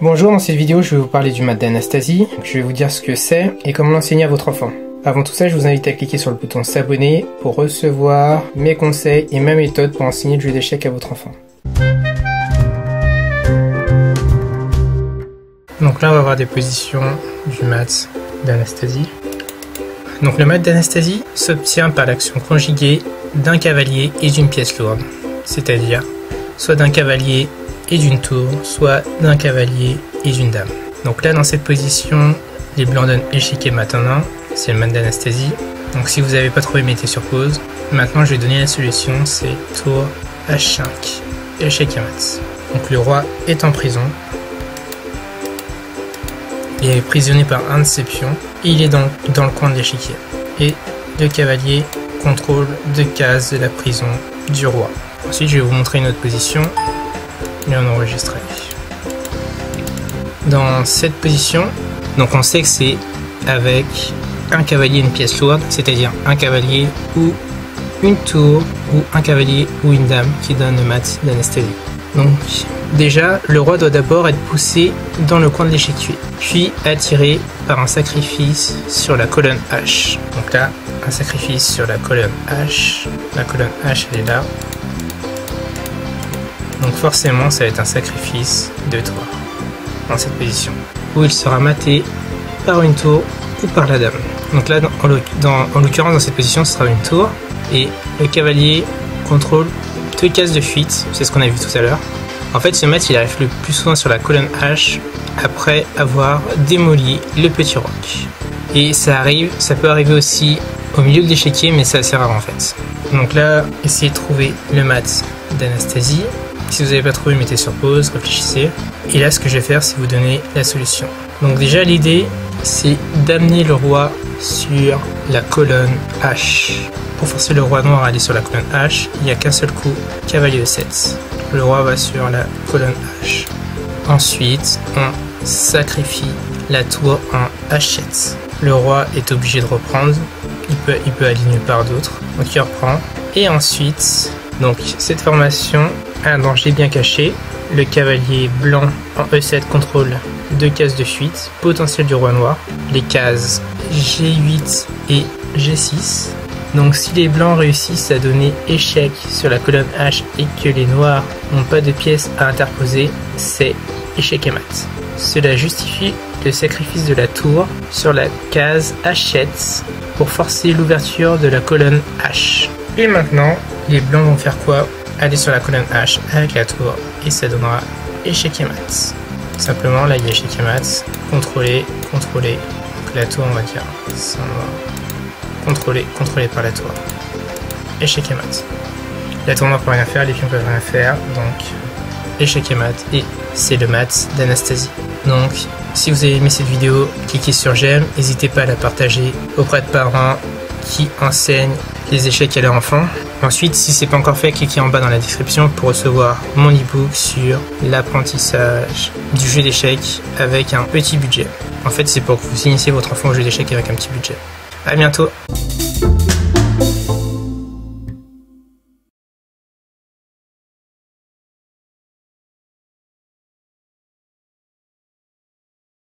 Bonjour, dans cette vidéo je vais vous parler du maths d'Anastasie, je vais vous dire ce que c'est et comment l'enseigner à votre enfant. Avant tout ça, je vous invite à cliquer sur le bouton s'abonner pour recevoir mes conseils et ma méthode pour enseigner le jeu d'échecs à votre enfant. Donc là on va voir des positions du maths d'Anastasie. Donc le maths d'Anastasie s'obtient par l'action conjuguée d'un cavalier et d'une pièce lourde, c'est-à-dire soit d'un cavalier et d'une tour, soit d'un cavalier et d'une dame. Donc là dans cette position, les blancs donnent échec et mat en 1, c'est le maths d'Anastasie. Donc si vous n'avez pas trouvé, mettez sur pause. Maintenant je vais donner la solution, c'est tour H5, échec et mat. Donc le roi est en prison, il est prisonnier par un de ses pions, et il est dans le coin de l'échiquier. Et le cavalier contrôle 2 cases de la prison du roi. Ensuite je vais vous montrer une autre position, et on enregistre. Dans cette position, donc on sait que c'est avec un cavalier et une pièce lourde, c'est-à-dire un cavalier ou une tour, ou un cavalier ou une dame qui donne le mat d'Anastasie. Donc déjà, le roi doit d'abord être poussé dans le coin de l'échiquier, puis attiré par un sacrifice sur la colonne H. Donc là, un sacrifice sur la colonne H. La colonne H, elle est là. Donc forcément, ça va être un sacrifice de tour dans cette position, où il sera maté par une tour ou par la dame. Donc là, en l'occurrence, dans cette position, ce sera une tour, et le cavalier contrôle 2 cases de fuite, c'est ce qu'on a vu tout à l'heure. En fait, ce mat, il arrive le plus souvent sur la colonne H, après avoir démoli le petit roc. Et ça peut arriver aussi au milieu de l'échiquier, mais c'est assez rare en fait. Donc là, essayez de trouver le mat d'Anastasie. Si vous n'avez pas trouvé, mettez sur pause, réfléchissez. Et là, ce que je vais faire, c'est vous donner la solution. Donc déjà, l'idée, c'est d'amener le roi sur la colonne H. Pour forcer le roi noir à aller sur la colonne H, il n'y a qu'un seul coup, cavalier E7. Le roi va sur la colonne H. Ensuite, on sacrifie la tour en H7. Le roi est obligé de reprendre, il peut aller nulle part d'autre, donc il reprend. Et ensuite, donc cette formation a un danger bien caché. Le cavalier blanc en E7 contrôle 2 cases de fuite, potentiel du roi noir, les cases G8 et G6. Donc si les blancs réussissent à donner échec sur la colonne H et que les noirs n'ont pas de pièces à interposer, c'est échec et mat. Cela justifie le sacrifice de la tour sur la case H7 pour forcer l'ouverture de la colonne H. Et maintenant, les blancs vont faire quoi? Aller sur la colonne H avec la tour, et ça donnera échec et mat. Simplement, là il y a échec et mat, contrôlé. Donc la tour, on va dire, ça va contrôlé par la tour. Échec et mat. La tour ne peut rien faire, les pions peuvent rien faire, donc échec et mat, et c'est le mat d'Anastasie. Donc, si vous avez aimé cette vidéo, cliquez sur j'aime, n'hésitez pas à la partager auprès de parents qui enseignent les échecs à leurs enfants. Ensuite, si ce n'est pas encore fait, cliquez en bas dans la description pour recevoir mon e-book sur l'apprentissage du jeu d'échecs avec un petit budget. En fait, c'est pour que vous initiez votre enfant au jeu d'échecs avec un petit budget. À bientôt!